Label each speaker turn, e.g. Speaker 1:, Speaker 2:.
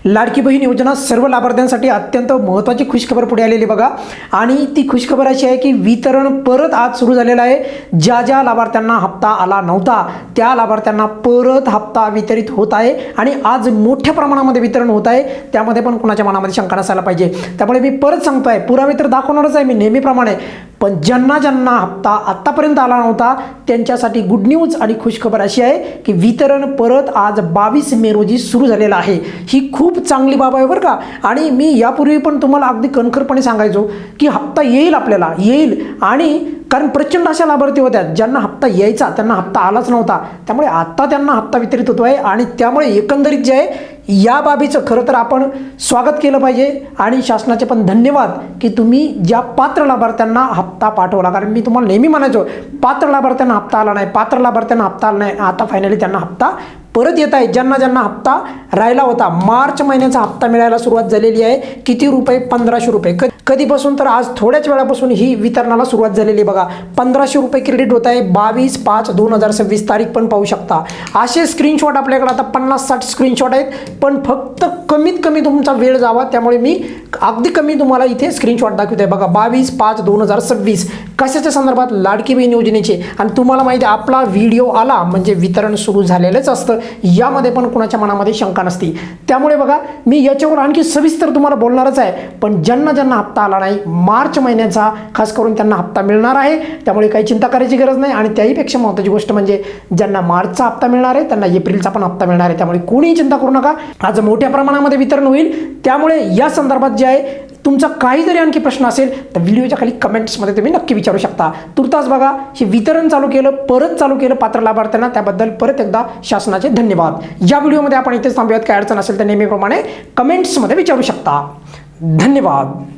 Speaker 1: लाडकी बहीण योजना सर्व लाभार्थ्यांसाठी अत्यंत महत्त्वाची खुशखबर पुढे आलेली बघा. आणि ती खुशखबर अशी आहे की वितरण परत आज सुरू झालेलं आहे. ज्या ज्या लाभार्थ्यांना हप्ता आला नव्हता त्या लाभार्थ्यांना परत हप्ता वितरित होत आहे आणि आज मोठ्या प्रमाणामध्ये वितरण होत आहे. त्यामध्ये पण कोणाच्या मनामध्ये शंका नसायला पाहिजे. त्यामुळे मी परत सांगतोय, पुरावे तर दाखवणारच आहे मी नेहमीप्रमाणे, पण ज्यांना ज्यांना हप्ता आत्तापर्यंत आला नव्हता त्यांच्यासाठी गुड न्यूज आणि खुशखबर अशी आहे की वितरण परत आज 22 मे रोजी सुरू झालेलं आहे. ही खूप चांगली बाब आहे बरं का. आणि मी यापूर्वी पण तुम्हाला अगदी कणखरपणे सांगायचो की हप्ता येईल, आपल्याला येईल. आणि कारण प्रचंड अशा लाभार्थी होत्या ज्यांना हप्ता यायचा त्यांना हप्ता आलाच नव्हता. त्यामुळे आता त्यांना हप्ता वितरित होतो आहे. आणि त्यामुळे एकंदरीत जे आहे या बाबीचं खरं तर आपण स्वागत केलं पाहिजे. आणि शासनाचे पण धन्यवाद की तुम्ही ज्या पात्र लाभार्थ्यांना हप्ता पाठवला. कारण मी तुम्हाला नेहमी म्हणायचो पात्र लाभार्थ्यांना हप्ता आला नाही, पात्र लाभार्थ्यांना हप्ता आला नाही. आता फायनली त्यांना हप्ता परत येत आहे. ज्यांना ज्यांना हप्ता राहिला होता, मार्च महिन्याचा हप्ता मिळायला सुरुवात झालेली आहे. किती रुपये? 1500 रुपये. कधीपासून? तर आज थोड्याच वेळापासून ही वितरणाला सुरुवात झालेली बघा. 1500 रुपये क्रेडिट होत आहे. 22/5/2026 तारीख पण पाहू शकता. असे स्क्रीनशॉट आपल्याकडे आता 50-60 स्क्रीनशॉट आहेत. पण फक्त कमीत कमी तुमचा वेळ जावा त्यामुळे मी अगदी कमी तुम्हाला इथे स्क्रीनशॉट दाखवत आहे बघा. 22/5/2026 कशाच्या संदर्भात? लाडकी बहीण योजनेचे. आणि तुम्हाला माहिती आहे आपला व्हिडिओ आला म्हणजे वितरण सुरू झालेलंच असतं. यामध्ये पण कुणाच्या मनामध्ये शंका नसती. त्यामुळे बघा मी याच्यावर आणखी सविस्तर तुम्हाला बोलणारच आहे. पण ज्यांना ज्यांना हप्ता आला नाही मार्च महिन्याचा खास करून त्यांना हप्ता मिळणार आहे. त्यामुळे काही चिंता करायची गरज नाही. आणि त्याहीपेक्षा महत्त्वाची गोष्ट म्हणजे ज्यांना मार्चचा हप्ता मिळणार आहे त्यांना एप्रिलचा पण हप्ता मिळणार आहे. त्यामुळे कोणीही चिंता करू नका. आज मोठ्या प्रमाणामध्ये वितरण होईल. त्यामुळे या संदर्भात जे आहे तुमचा काही जरी आणखी प्रश्न असेल तर व्हिडिओच्या खाली कमेंट्समध्ये तुम्ही नक्की विचारू शकता. तुर्तास बघा हे वितरण चालू केलं, परत चालू केलं पात्र लाभार्थ्यांना, त्याबद्दल परत एकदा शासनाचे धन्यवाद. या व्हिडिओमध्ये आपण इथेच थांबूयात. काय अडचण असेल तर नेहमीप्रमाणे कमेंट्समध्ये विचारू शकता. धन्यवाद.